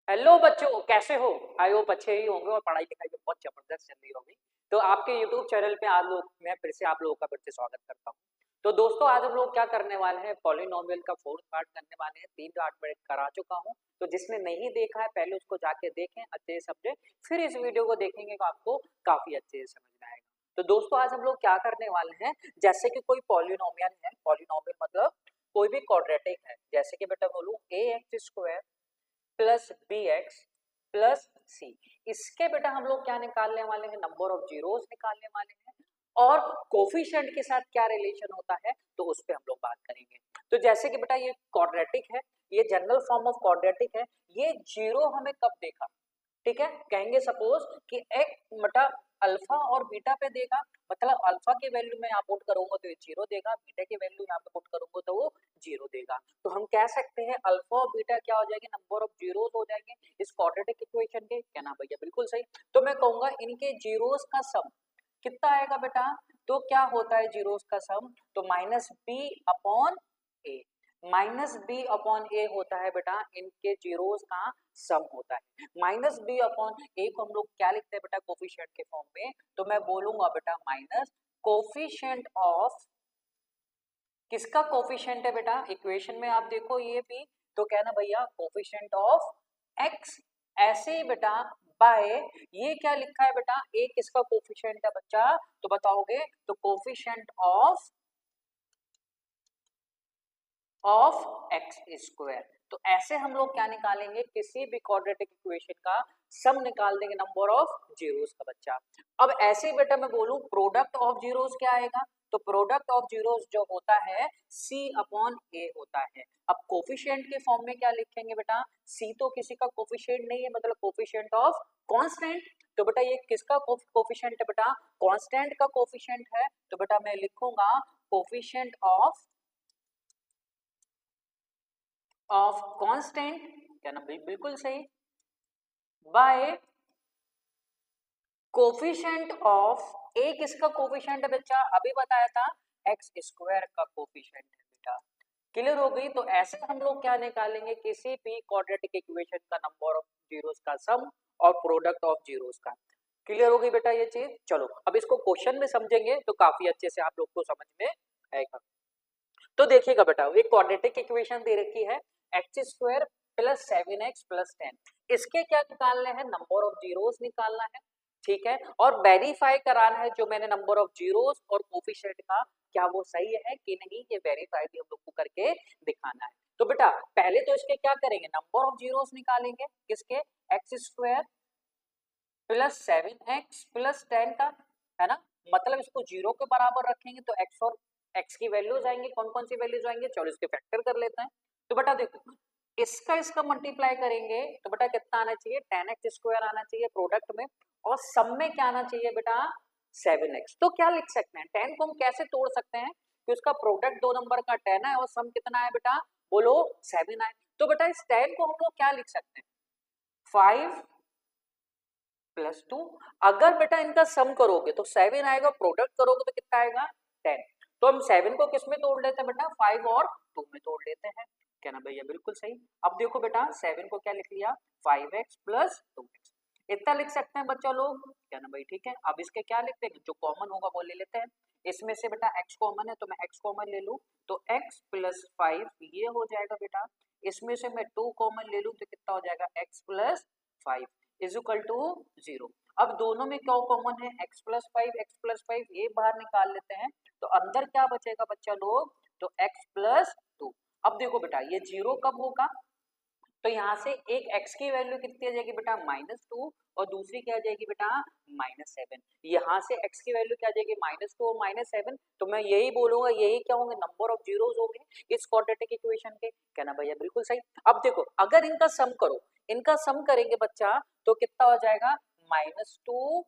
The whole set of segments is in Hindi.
हेलो बच्चों, कैसे हो? आई होप अच्छे ही होंगे और पढ़ाई लिखाई भी बहुत जबरदस्त चल रही होगी। तो आपके यूट्यूब चैनल पे आज लोग मैं फिर से आप लोगों का फिर से स्वागत करता हूँ। तो दोस्तों, आज हम लोग क्या करने वाले हैं, पॉलिनोमियल का फोर्थ पार्ट करने वाले हैं। 3 पार्ट में करा चुका हूँ। तो जिसने नहीं देखा है पहले उसको जाके देखें अच्छे से समझे, फिर इस वीडियो को देखेंगे तो आपको काफी अच्छे से समझ में आएगा। तो दोस्तों, आज हम लोग क्या करने वाले हैं, जैसे कि कोई पॉलिनोमियल है, पॉलिनोमियल मतलब कोई भी क्वाड्रेटिक है, जैसे कि बेटा बोलूं ax² plus b x plus c. इसके बेटा हम लोग क्या निकालने वाले हैं, नंबर ऑफ जीरोस निकालने वाले हैं। और कोफिशिएंट के साथ क्या रिलेशन होता है तो उस पे हम लोग बात करेंगे। तो जैसे कि बेटा ये क्वाड्रेटिक है, ये जनरल फॉर्म ऑफ क्वाड्रेटिक है। ये जीरो हमें कब देखा, ठीक है, कहेंगे सपोज कि एक बटा अल्फा और बीटा पे देगा, मतलब अल्फा की वैल्यू में यहाँ पुट करूंगा तो ये जीरो देगा, बीटा की वैल्यू यहाँ पे पुट करूंगा तो वो जीरो देगा। तो हम कह सकते हैं अल्फा और बीटा क्या हो जाएंगे, नंबर ऑफ जीरोस हो जाएंगे इस क्वाड्रेटिक इक्वेशन के। क्या ना भैया, बिल्कुल सही। तो मैं कहूंगा इनके जीरोस का सम कितना आएगा बेटा। तो क्या होता है जीरोस का सम, तो माइनस बी अपॉन ए। माइनस बी अपॉन ए होता है बेटा इनके जीरोस का सम होता है। माइनस बी अपॉन ए को हम लोग क्या लिखते हैं बेटा, कोफिशिएंट के फॉर्म में। तो मैं बोलूंगा बेटा माइनस कोफिशिएंट ऑफ, किसका कोफिशिएंट है बेटा, इक्वेशन में आप देखो ये भी, तो कहना भैया कोफिशिएंट ऑफ एक्स। ऐसे ही बेटा बाय, ये क्या लिखा है बेटा, ए किसका कोफिशिएंट है बच्चा, तो बताओगे तो कोफिशिएंट ऑफ एक्स स्क्वायर। तो ऐसे हम लोग क्या निकालेंगे, किसी भी क्वाड्रेटिक इक्वेशन का सम निकाल देंगे नंबर ऑफ जीरोस का बच्चा। अब ऐसे ही बेटा मैं बोलूं प्रोडक्ट ऑफ जीरोस क्या आएगा, तो प्रोडक्ट ऑफ जीरोस जो होता है c अपॉन a होता है। अब कोफिशिएंट के फॉर्म में क्या लिखेंगे बेटा, c तो किसी का कोफिशिएंट नहीं है, मतलब कोफिशिएंट ऑफ कांस्टेंट। तो बेटा ये किसका कोफिशिएंट है बेटा, कांस्टेंट का कोफिशिएंट है। तो बेटा मैं लिखूंगा कोफिशिएंट ऑफ कांस्टेंट, क्या ना बिल्कुल सही, बाय कोफिशिएंट ऑफ ए। किसका कोफिशिएंट है बच्चा, अभी बताया था एक्स स्क्वायर का कोफिशिएंट है बेटा। क्लियर हो गई। तो ऐसे हम लोग क्या निकालेंगे, किसी भी क्वाड्रेटिक इक्वेशन का नंबर ऑफ जीरोस का सम और प्रोडक्ट ऑफ जीरोस का। क्लियर हो गई बेटा ये चीज। चलो अब इसको क्वेश्चन में समझेंगे तो काफी अच्छे से आप लोग को समझ में आएगा। तो देखिएगा बेटा, एक क्वाड्रेटिक इक्वेशन दे रखी है x square plus 7x plus 10। इसके क्या निकालने हैं, नंबर ऑफ जीरोस निकालना है, ठीक है, और वेरीफाई कराना है जो मैंने नंबर ऑफ जीरोस और कोफिशिएंट का क्या वो सही है कि नहीं, ये वेरीफाई भी हम लोग को करके दिखाना है। तो बेटा पहले तो इसके क्या करेंगे, नंबर ऑफ जीरोस निकालेंगे, किसके, x square plus 7x plus 10 का, है ना, मतलब इसको जीरो के बराबर रखेंगे तो एक्स और एक्स की वैल्यूज आएंगे, कौन कौन सी वैल्यूज आएंगे, चलो इसके फैक्टर कर लेते हैं। तो बेटा देखो इसका मल्टीप्लाई करेंगे तो बेटा कितना आना चाहिए, 10x² आना चाहिए प्रोडक्ट में, और सब में क्या आना चाहिए बेटा 7x। तो क्या लिख सकते हैं, 10 को हम कैसे तोड़ सकते हैं कि उसका प्रोडक्ट 2 नंबर का 10 है और सम कितना है बेटा, बोलो 7 है। तो बेटा इस 10 को हम लोग क्या लिख सकते हैं, 5 प्लस 2। अगर बेटा इनका सम करोगे तो 7 आएगा, प्रोडक्ट करोगे तो कितना आएगा 10। तो हम 7 को किस में तोड़ लेते हैं बेटा, 5 और 2 में तोड़ लेते हैं। क्या ना भैया, बिल्कुल सही। अब देखो बेटा 7 को क्या लिख लिया, 5x प्लस 2x, इतना लिख सकते हैं बच्चा लोग। क्या ना भाई, ठीक है। अब इसके क्या लिखते हैं, जो कॉमन होगा वो ले लेते हैं। इसमें से बेटा x कॉमन है तो मैं x कॉमन ले लूं तो x प्लस 5 ये हो जाएगा बेटा। इसमें से मैं 2 कॉमन ले लूं तो कितना हो जाएगा, x plus 5 is equal to 0। अब दोनों में क्या कॉमन है, x प्लस 5, x प्लस 5 ये बाहर निकाल लेते हैं तो अंदर क्या बचेगा बच्चा लोग, तो x प्लस 2। अब देखो बेटा ये जीरो कब होगा, तो यहाँ से एक x की वैल्यू कितनी आ जाएगी बेटा, -2, और दूसरी क्या आ जाएगी बेटा -7। यहाँ से x की वैल्यू क्या आ जाएगी, -2 और -7। तो मैं यही बोलूंगा यही क्या होंगे, नंबर ऑफ जीरोस होंगे इस क्वाड्रेटिक इक्वेशन के। कहना भैया बिल्कुल सही। अब देखो अगर इनका सम करो, इनका सम करेंगे बच्चा तो कितना हो जाएगा, -2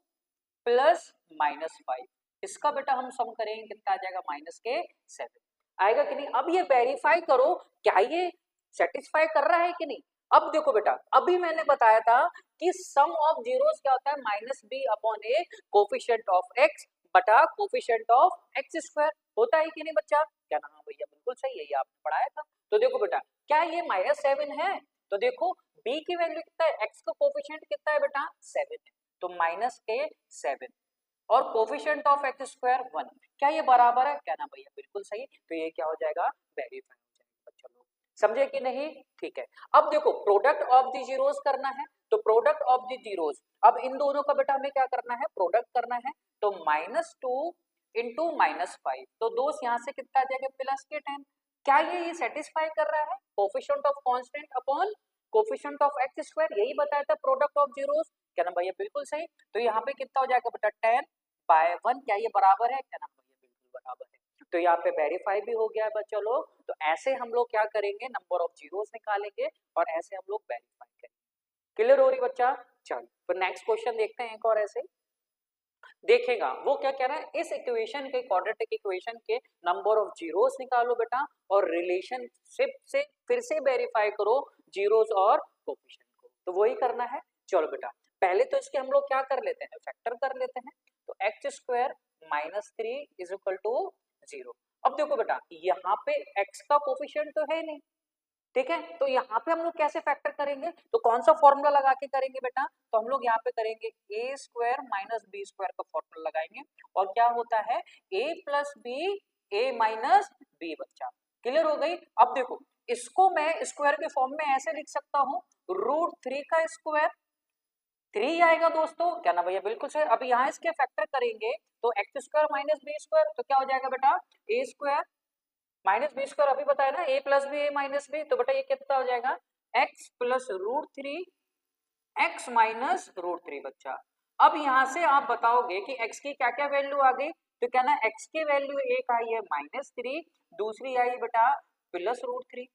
प्लस -5। इसका बेटा हम सम करेंगे कितना आ जाएगा, -7 आएगा कि नहीं। अब ये वेरीफाई करो क्या ये सेटिस्फाई कर रहा है कि नहीं। अब देखो बेटा अभी मैंने बताया था कि सम ऑफ जीरोस क्या होता है, -b upon a coefficient of x बटा कोफिशिएंट ऑफ एक्स स्क्वायर होता है कि नहीं बच्चा। क्या ना, हाँ भैया बिल्कुल सही है, ये आपने पढ़ाया था। तो देखो बेटा क्या ये -7 है, तो देखो b की वैल्यू कितना है, x का कोफिशिएंट कितना है बेटा 7 है, तो माइनस के 7 और कोफिशिएंट ऑफ एक्स स्क्वायर 1, क्या ये बराबर है, क्या ना भैया बिल्कुल सही, तो ये क्या हो जाएगा वेरीफाई हो जाएगा। चलो समझे कि नहीं, ठीक है। अब देखो प्रोडक्ट ऑफ द जीरोस करना है, तो प्रोडक्ट ऑफ द जीरोस, अब इन दोनों का बेटा हमें क्या करना है, प्रोडक्ट करना है, तो -2 इंटू -5, तो दोस्त यहाँ से कितना आ जाएगा प्लस के 10, क्या ये सेटिस्फाई कर रहा है coefficient of constant upon coefficient of x square, यही बताया था प्रोडक्ट ऑफ जीरोस, क्या ना भैया बिल्कुल सही, तो यहाँ पे कितना हो जाएगा बेटा 10/1, क्या ये बराबर है, क्या ना भैया बिल्कुल बराबर है, तो यहाँ पे वेरीफाई भी हो गया है बच्चों लोग। तो ऐसे हम लोग क्या करेंगे, नंबर ऑफ जीरोस निकालेंगे और ऐसे हम लोग वेरीफाई करेंगे। क्लियर हो रही बच्चा, चलो तो नेक्स्ट क्वेश्चन देखते हैं, एक और ऐसे देखेगा वो क्या कह रहा है, इस इक्वेशन के क्वाड्रेटिक इक्वेशन के नंबर ऑफ जीरोस निकालो बेटा और रिलेशनशिप से फिर से वेरीफाई करो जीरोस और कोफिशिएंट को, तो वही करना है। चलो बेटा पहले तो इसके हम लोग क्या कर लेते हैं, फैक्टर कर लेते हैं, तो x square -3 is equal to 0। अब देखो बेटा यहाँ पे x का कोफिशिएंट तो है नहीं, ठीक है, तो यहाँ पे हम लोग कैसे फैक्टर करेंगे, तो कौन सा फॉर्मूला लगा के करेंगे बेटा, तो हम लोग यहाँ पे करेंगे a square minus b square का फॉर्मूला लगाएंगे, और क्या होता है a plus b a minus b बच्चा, क्लियर हो गई। अब देखो इसको मैं स्क्वायर के फॉर्म में ऐसे लिख सकता हूँ, √3 का स्क्वायर 3 आएगा दोस्तों, क्या ना भैया बिल्कुल सही। अब यहाँ इसके फैक्टर करेंगे तो x square minus b square, तो क्या हो जाएगा बेटा a square minus b square, अभी बताया ना a plus b a minus b, तो बेटा ये कितना हो जाएगा x प्लस √3 x माइनस √3 बच्चा। अब यहाँ से आप बताओगे कि x की क्या क्या वैल्यू आ गई, तो क्या ना x की वैल्यू एक आई है -3, दूसरी आई बेटा प्लस √3,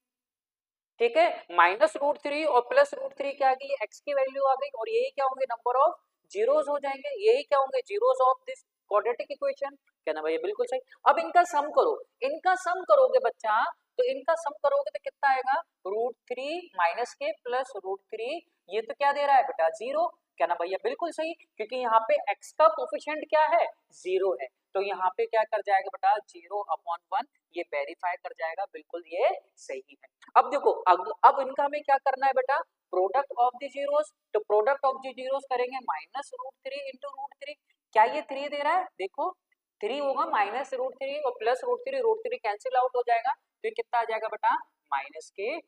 ठीक है, -√3 और प्लस √3 क्या आ गई, x की वैल्यू आ गई, और यही क्या होंगे नंबर ऑफ जीरोस हो जाएंगे, यही क्या होंगे zeros of this quadratic equation, क्या ना भैया बिल्कुल सही। अब इनका सम करो, इनका सम करोगे बच्चा, तो इनका सम करोगे तो कितना आएगा √3 माइनस के प्लस √3, ये तो क्या दे रहा है बेटा 0, क्या ना भैया बिल्कुल सही, क्योंकि यहाँ पे x का कोफिशिएंट क्या है 0 है, तो यहाँ पे क्या कर जाएगा बेटा 0/1, ये वेरीफाई कर जाएगा, बिल्कुल ये सही है। अब देखो अब इनका हमें क्या करना है बेटा, प्रोडक्ट ऑफ द जीरोस, तो प्रोडक्ट ऑफ द जीरोस करेंगे -√3 इंटू √3, क्या ये 3 दे रहा है, देखो 3 होगा -√3 और प्लस √3 कैंसिल आउट हो जाएगा, तो ये कितना आ जाएगा बेटा -3,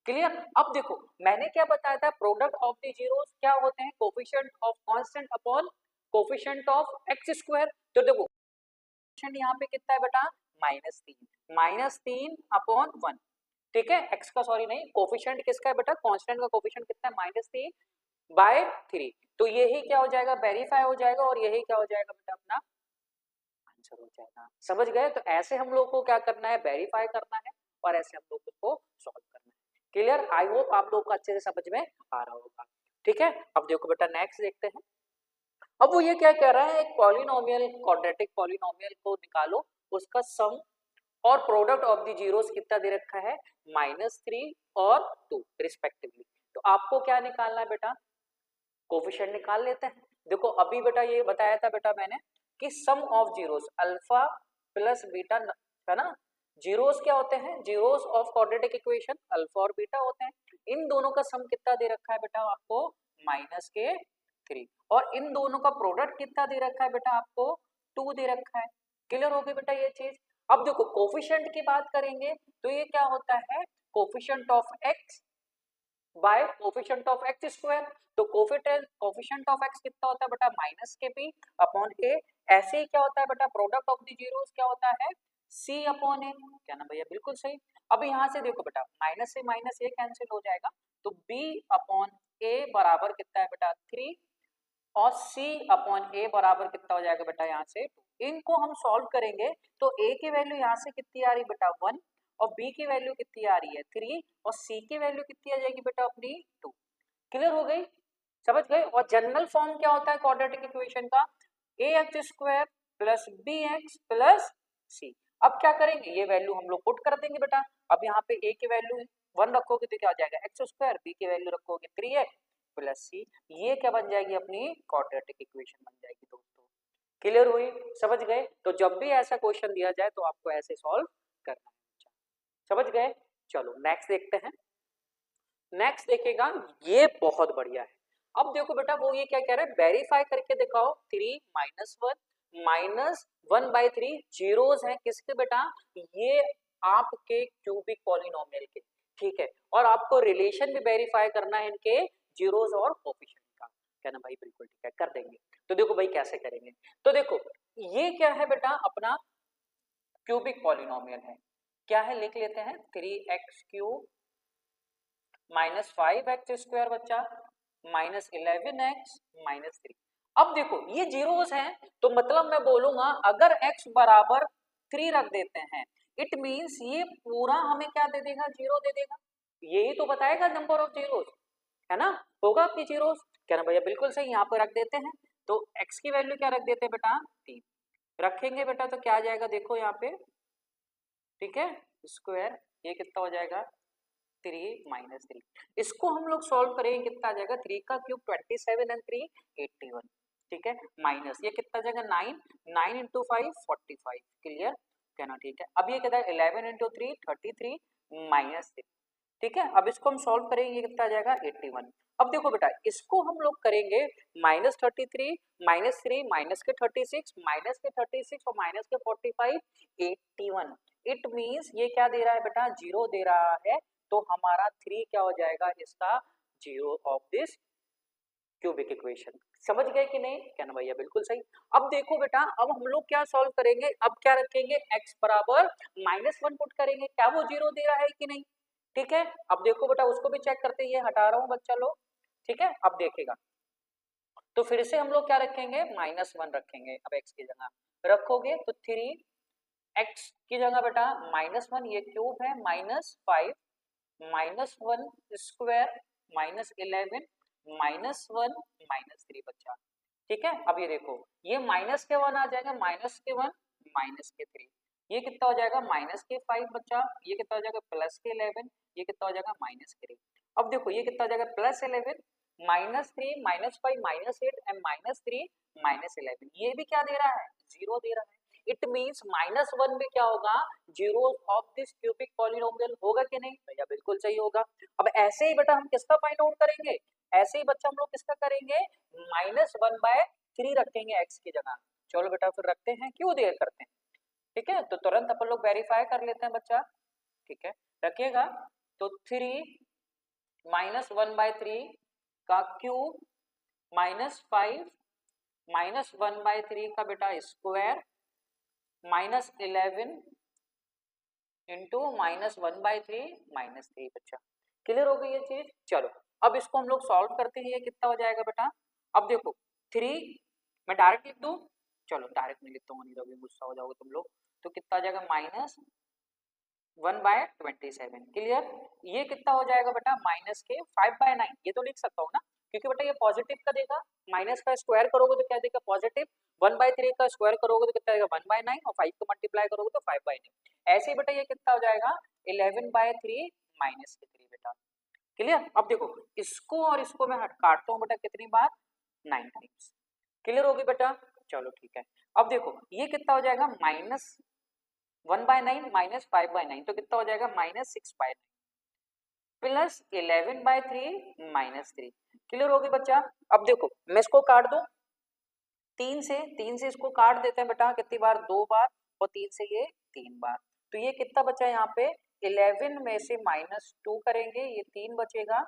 क्लियर। अब देखो मैंने क्या बताया था, प्रोडक्ट ऑफ द जीरोस क्या होते हैं, coefficient of constant upon coefficient of x square, तो देखो यहाँ पे कितना है बेटा -3 अपॉन 1, ठीक है, x का सॉरी नहीं, कोफिशिएंट किसका है बेटा, कांस्टेंट का कोफिशिएंट कितना है -3/3, तो यही क्या हो जाएगा वेरीफाई हो जाएगा, और यही क्या हो जाएगा बेटा अपना आंसर हो जाएगा, समझ गए। तो ऐसे हम लोग को क्या करना है, वेरीफाई करना है, और ऐसे हम लोग को सॉल्व करना है, क्लियर। आई होप आप लोग को अच्छे से समझ में आ रहा होगा, ठीक है। अब देखो बेटा नेक्स्ट देखते हैं, अब वो ये क्या कह रहा है, एक पॉलिनोमियल क्वाड्रेटिक पॉलिनोमियल को निकालो, उसका सम और प्रोडक्ट ऑफ द जीरोस कितना दे रखा है -3 और 2 रिस्पेक्टिवली, तो आपको क्या निकालना है बेटा, कोफिशिएंट निकाल लेते हैं। देखो अभी बेटा ये बताया था बेटा मैंने कि sum of zeros alpha plus beta, है ना, जीरोस क्या होते हैं, zeros of quadratic equation alpha और बीटा होते हैं, इन दोनों का सम कितना दे रखा है बेटा आपको -3, और इन दोनों का प्रोडक्ट कितना दे रखा है बेटा आपको 2 दे रखा है, क्लियर हो गई बेटा ये चीज। अब देखो कोफिशिएंट की बात करेंगे तो ये क्या होता है, coefficient of x bye coefficient of x square, तो कोफिशिएंट ऑफ x कितना होता है बेटा -kp अपॉन a, ऐसे ही क्या होता है बेटा प्रोडक्ट ऑफ द जीरोस क्या होता है c अपॉन a, क्या ना भैया बिल्कुल सही। अब यहाँ से देखो बेटा माइनस से माइनस ये कैंसिल हो जाएगा, तो b अपॉन a बराबर कितना है बेटा 3, और c अपॉन a बराबर कितना हो जाएगा बेटा यहाँ से 2, इनको हम सॉल्व करेंगे तो a की वैल्यू यहाँ से कितनी आ रही बेटा 1, और b की वैल्यू कितनी आ रही है 3, और c की वैल्यू कितनी आ जाएगी बेटा अपनी 2, क्लियर हो गई, समझ गए। और जनरल फॉर्म क्या होता है क्वाड्रेटिक इक्वेशन का, ax square plus bx plus c। अब क्या करेंगे, ये वैल्यू हम लोग पुट कर देंगे बेटा, अब यहाँ पे a की वैल्यू 1 रखोगे तो क्या हो जाएगा एक्स स्क्वायर, b की वैल्यू रखोगे 3x प्लस c, ये क्या बन जाएगी अपनी क्वाड्रेटिक इक्वेशन बन जाएगी दोस्तों, क्लियर हुई, समझ गए। तो जब भी ऐसा क्वेश्चन दिया जाए तो आपको ऐसे सॉल्व करना है, समझ गए। चलो नेक्स्ट देखते हैं, नेक्स्ट देखिएगा, ये बहुत बढ़िया है। अब देखो बेटा वो ये क्या कह रहा है, वेरीफाई करके दिखाओ 3 माइनस 1 माइनस 1/3 जीरोस हैं किसके बेटा, ये आपके क्यूबिक पॉलिनोमियल के, ठीक है। और आपको रिलेशन भी वेरीफाई करना है इनके जीरोस और कोफिशिएंट का। कहना भाई बिल्कुल ठीक है, कर देंगे। तो देखो भाई कैसे करेंगे, तो देखो ये क्या है बेटा, अपना क्यूबिक पॉलिनोमियल है, क्या है लिख लेते हैं 3x cube minus 5x square बच्चा माइनस 11x माइनस 3। अब देखो ये जीरोस हैं, तो मतलब मैं बोलूंगा अगर x बराबर 3 रख देते हैं, इट मींस ये पूरा हमें क्या दे देगा, जीरो दे देगा। यही तो बताएगा नंबर ऑफ जीरोस, है ना, होगा आपकी जीरोस। कहना भैया बिल्कुल सही, यहाँ पर रख देते हैं। तो x की वैल्यू क्या रख देते हैं बेटा, 3 रखेंगे बेटा, तो क्या आ जाएगा देखो यहाँ पे, ठीक है, स्क्वायर, ये कितना हो जाएगा 3 माइनस 3। इसको हम लोग सॉल्व करेंगे, कितना आ जाएगा 3 का क्यूब 27 एंड 3 81, ठीक है, माइनस ये कितना जाएगा 9, 9 इंटू 5 45, क्लियर, कहना ठीक है। अब ये कहता है 11 इंटू 3 33 माइनस 3, ठीक है। अब इसको हम सॉल्व करेंगे, कितना आ जाएगा 81। अब देखो बेटा इसको हम लोग करेंगे माइनस 33 माइनस 3 माइनस के 36 माइनस के 36 और माइनस के 45 81। इट मींस ये क्या दे रहा है बेटा, जीरो दे रहा है, तो हमारा 3 क्या हो जाएगा इसका, zero of this cubic equation. समझ गए कि नहीं, कहना भैया बिल्कुल सही। अब देखो बेटा, अब हम लोग क्या सॉल्व करेंगे, अब क्या रखेंगे, x बराबर -1 पुट करेंगे, क्या वो जीरो दे रहा है कि नहीं, ठीक है। अब देखो बेटा उसको भी चेक करते हैं, ये हटा रहा हूं बच्चा लोग, ठीक है। अब देखेगा तो फिर से हम लोग क्या रखेंगे, -1 रखेंगे। अब x की जगह रखोगे तो 3x की जगह बेटा -1, ये क्यूब है, -5 -1 स्क्वायर -11 -1 -3 बच्चा, ठीक है। अब ये देखो ये माइनस के 1 आ जाएगा, माइनस के 1 माइनस के 3, ये कितना हो जाएगा माइनस के 5 बच्चा, ये कितना हो जाएगा प्लस के 11, ये कितना हो जाएगा माइनस के 3। अब देखो ये कितना हो जाएगा प्लस 11 -3 -5 -8 एंड -3 -11, ये भी क्या दे रहा है, जीरो दे रहा है। इट मींस -1 भी क्या होगा, zero of this cubic polynomial, होगा कि नहीं भैया, बिल्कुल सही होगा। अब ऐसे ही बेटा हम किसका फाइंड आउट करेंगे, ऐसे ही बच्चा हम लोग किसका करेंगे, -1/3 रखेंगे x की जगह। चलो बेटा फिर रखते हैं, क्यों देर करते हैं, ठीक है। तो तुरंत अपन लोग वेरीफाई कर लेते हैं बच्चा, ठीक है, रखिएगा। तो 3 -1/3 का क्यूब -5 -1/3 का बेटा स्क्वायर -11 इंटू -1/3 -3 बच्चा, क्लियर हो गई ये चीज। चलो अब इसको हम लोग सॉल्व करते हैं, ये कितना हो जाएगा बेटा। अब देखो 3 मैं डायरेक्ट लिख दूं, चलो डायरेक्ट नहीं लिखता हूँ, नहीं तो गुस्सा हो जाओगे तुम लोग। तो कितना आ जाएगा -1/27, क्लियर। ये कितना हो जाएगा बेटा, माइनस के 5/9, ये तो लिख सकता हूँ ना, क्योंकि बेटा ये पॉजिटिव का देगा, माइनस का स्क्वायर करोगे तो क्या देगा पॉजिटिव, 1/3 का स्क्वायर करोगे तो कितना देगा 1/9 और 5 को मल्टीप्लाई करोगे तो 5/9। ऐसे ही बेटा ये कितना हो जाएगा 11/3 -3 बेटा, क्लियर। अब देखो इसको और इसको मैं काटता हूँ बेटा कितनी बार, 9 टाइम्स, क्लियर होगी बेटा। चलो ठीक है। अब देखो ये कितना हो जाएगा -1/9 -5/9, तो कितना हो जाएगा -6/9 प्लस 11/3 -3, क्लियर होगी बच्चा। अब देखो मैं इसको काट दूं, 3 से इसको काट देते हैं बेटा, कितनी बार, 2 बार, और 3 से ये 3 बार, तो ये कितना बचा यहाँ पे 11 में से -2 करेंगे, ये 3 बचेगा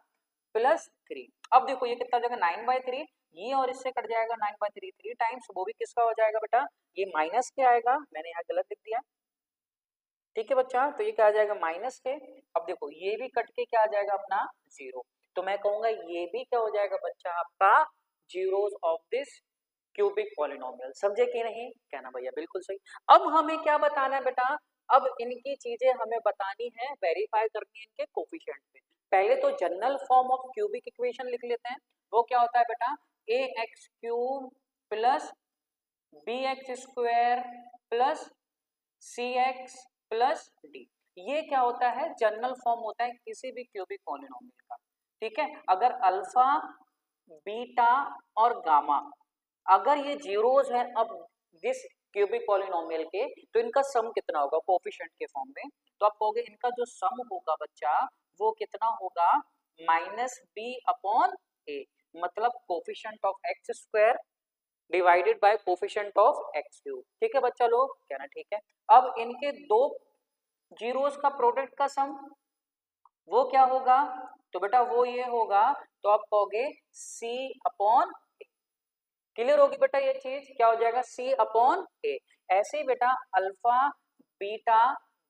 +3। अब देखो ये कितना हो जाएगा 9/3, ये और इससे कट जाएगा 9/3 3 टाइम्स, वो भी किसका हो जाएगा बेटा, ये माइनस के आएगा, मैंने यहाँ गलत लिख दिया, ठीक है बच्चा। तो ये क्या आ जाएगा माइनस के। अब देखो ये भी कट के क्या आ जाएगा अपना 0, तो मैं कहूंगा ये भी क्या हो जाएगा बच्चा आपका zeros of this cubic polynomial. समझे कि नहीं, कहना भैया बिल्कुल सही। अब हमें क्या बताना है बेटा, अब इनकी चीजें हमें बतानी है, वेरीफाई करनी है इनके कोफिशिएंट पे। पहले तो general form of cubic equation लिख लेते हैं, वो क्या होता है बेटा, ax³ plus bx² plus cx plus d। ये क्या होता है, जनरल फॉर्म होता है किसी भी क्यूबिक पॉलिनोमियल का, ठीक है। अगर अल्फा बीटा और गामा अगर ये जीरोस है अब दिस क्यूबिक पॉलिनोमियल के, तो इनका सम कितना होगा कोफिशिएंट के फॉर्म में, तो आप कहोगे इनका जो सम होगा बच्चा वो कितना होगा माइनस बी अपॉन ए, मतलब coefficient of x square divided by coefficient of x cube. ठीक है बच्चा लोग, कहना ठीक है। अब इनके दो जीरोस का प्रोडक्ट का सम वो क्या होगा, तो बेटा वो ये होगा, तो आप कहोगे सी अपॉन ए। क्लियर होगी बेटा ये चीज, क्या हो जाएगा सी अपॉन ए। ऐसे ही बेटा अल्फा बीटा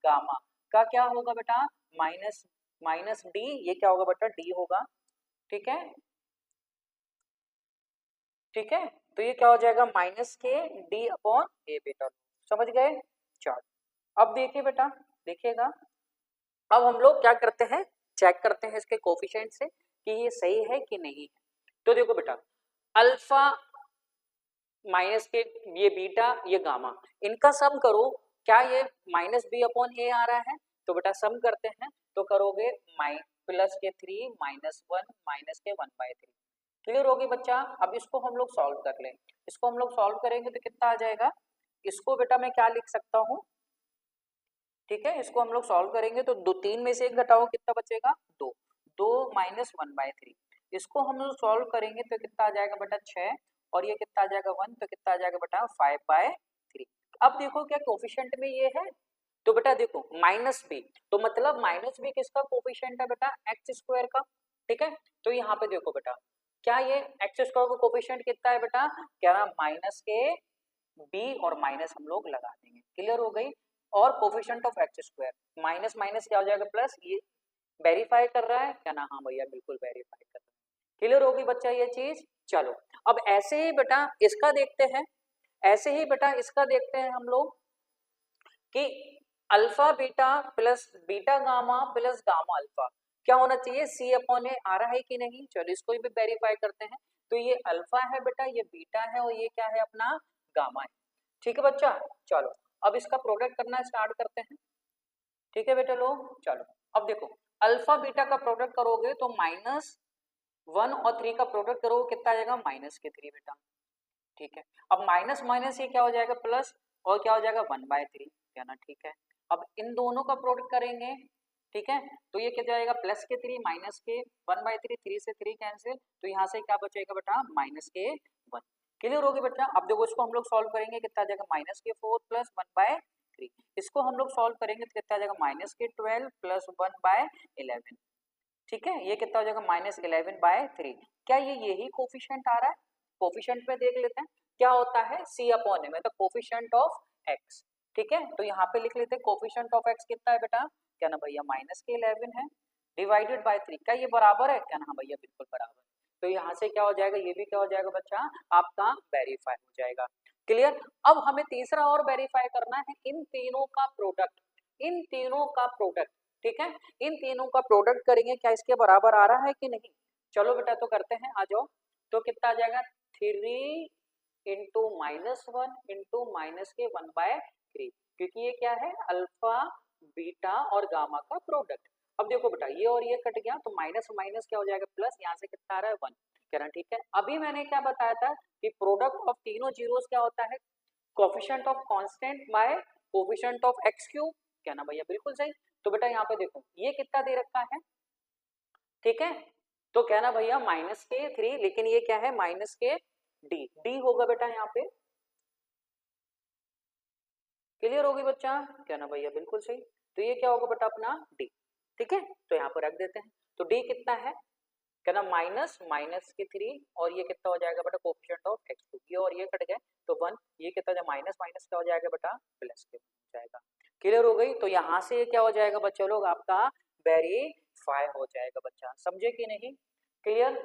गामा का क्या होगा बेटा, माइनस माइनस डी, ये क्या होगा बेटा डी होगा। ठीक है, ठीक है, तो ये क्या हो जाएगा माइनस के डी अपॉन ए बेटा, समझ गए। चलो अब देखिए बेटा, देखिएगा अब हम लोग क्या करते हैं, चेक करते हैं इसके कोफिशिएंट से कि ये सही है कि नहीं है। तो देखो बेटा अल्फा माइनस के ये बीटा ये गामा, इनका सम करो, क्या ये माइनस बी अपॉन ए आ रहा है, तो बेटा सम करते हैं, तो करोगे प्लस के 3 माइनस 1 माइनस के 1/3। क्लियर होगी बच्चा। अब इसको हम लोग सॉल्व कर लें, इसको हम लोग सॉल्व करेंगे तो कितना आ जाएगा, इसको बेटा मैं क्या लिख सकता हूँ, ठीक है, इसको हम लोग सॉल्व करेंगे तो दो, 3 में से 1 घटाओ कितना बचेगा 2, 2 माइनस 1/3। इसको हम लोग सॉल्व करेंगे तो कितना आ जाएगा बेटा 6, और ये कितना आ जाएगा 1, तो कितना आ जाएगा बेटा 5/3। अब देखो क्या कोफिशिएंट में ये है, तो बेटा देखो माइनस बी, तो मतलब माइनस बी किसका कोफिशिएंट है बेटा, एक्स स्क्वायर का। ठीक है, तो यहाँ पे देखो बेटा क्या ये एक्स स्क्वायर का कोफिशिएंट कितना है बेटा, क्या ना माइनस के बी और माइनस हम लोग लगा देंगे। क्लियर हो गई। और coefficient of x square minus minus क्या हो जाएगा प्लस, ये वेरीफाई कर रहा है क्या ना, हाँ भैया बिल्कुल वेरीफाई कर रहा है। क्लियर होगी बच्चा ये चीज। चलो अब ऐसे ही बेटा इसका देखते हैं, ऐसे ही बेटा इसका देखते हैं हम लोग कि alpha beta plus beta gamma plus gamma alpha क्या होना चाहिए, सी अपॉन ए आ रहा है कि नहीं। चलो इसको भी वेरीफाई करते हैं, तो ये अल्फा है बेटा, ये बीटा है, और ये क्या है अपना गामा है। ठीक है बच्चा, चलो अब इसका प्रोडक्ट करना स्टार्ट करते हैं। ठीक है बेटा लोग, चलो अब देखो अल्फा बीटा का प्रोडक्ट करोगे तो -1 और 3 का प्रोडक्ट करोगे कितना आ जाएगा -3 बेटा। ठीक है, अब माइनस माइनस ये क्या हो जाएगा प्लस, और क्या हो जाएगा 1/3, क्या ना ठीक है। अब इन दोनों का प्रोडक्ट करेंगे, ठीक है, तो ये क्या जाएगा प्लस के 3 माइनस के 1/3, 3 से 3 कैंसिल, तो यहाँ से क्या बचेगा बेटा -1। क्लियर होगी बेटा। अब देखो इसको हम लोग सॉल्व करेंगे, कितना आ जाएगा -4 प्लस 1/3। इसको हम लोग सॉल्व करेंगे तो कितना आ जाएगा -12 प्लस 1/11। ठीक है, ये कितना हो जाएगा -11/3। क्या ये यही कोफिशिएंट आ रहा है, कोफिशिएंट में देख लेते हैं क्या होता है, सी अपॉन ए मतलब कोफिशिएंट ऑफ एक्स। ठीक है, तो यहाँ पे लिख लेते हैं कोफिशिएंट ऑफ एक्स कितना है बेटा, क्या ना भैया -11 है, डिवाइडेड बाय 3। क्या ये बराबर है, क्या ना भैया बिल्कुल बराबर है। तो यहाँ से क्या हो जाएगा, ये भी क्या हो जाएगा बच्चा आपका वेरीफाई हो जाएगा। क्लियर। अब हमें तीसरा और वेरीफाई करना है, इन तीनों का प्रोडक्ट, इन तीनों का प्रोडक्ट। ठीक है, इन तीनों का प्रोडक्ट करेंगे, क्या इसके बराबर आ रहा है कि नहीं। चलो बेटा तो करते हैं, आ जाओ। तो कितना आ जाएगा 3 इंटू -1 इंटू माइनस के 1/3, क्योंकि ये क्या है अल्फा बीटा और गामा का प्रोडक्ट। अब देखो बेटा ये और ये कट गया, तो माइनस माइनस क्या हो जाएगा प्लस, यहाँ से कितना आ रहा है 1, कह रहा ठीक है। अभी मैंने क्या बताया था कि प्रोडक्ट ऑफ तीनों जीरोस क्या होता है, coefficient of constant bye coefficient of x cube, क्या ना भैया बिल्कुल सही। तो बेटा यहाँ पे देखो ये कितना दे रखा है, ठीक है, तो क्या ना भैया -3, लेकिन ये क्या है -डी, डी होगा बेटा यहाँ पे। क्लियर होगी बच्चा, क्या ना भैया बिल्कुल सही। तो ये क्या होगा बेटा अपना डी। ठीक है, तो यहाँ पर रख देते हैं, तो डी कितना है, क्या ना माइनस माइनस के 3, और ये कितना हो जाएगा बेटा कोफिशिएंट ऑफ एक्स क्यूब, ये और ये कट गए तो 1, ये कितना हो माइनस माइनस क्या हो जाएगा बेटा प्लस के हो जाएगा। क्लियर हो गई। तो यहाँ से क्या हो जाएगा बच्चा लोग आपका वेरीफाई हो जाएगा। बच्चा समझे कि नहीं, क्लियर,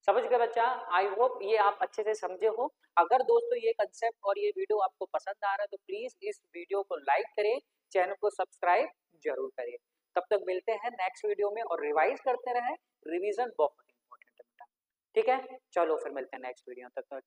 समझ गए बच्चा। आई होप ये आप अच्छे से समझे हो। अगर दोस्तों ये कंसेप्ट और ये वीडियो आपको पसंद आ रहा है तो प्लीज इस वीडियो को लाइक करें, चैनल को सब्सक्राइब जरूर करें। तब तक मिलते हैं नेक्स्ट वीडियो में, और रिवाइज करते रहें, रिवीजन बहुत इंपॉर्टेंट है बेटा। ठीक है, चलो फिर मिलते हैं नेक्स्ट वीडियो, तक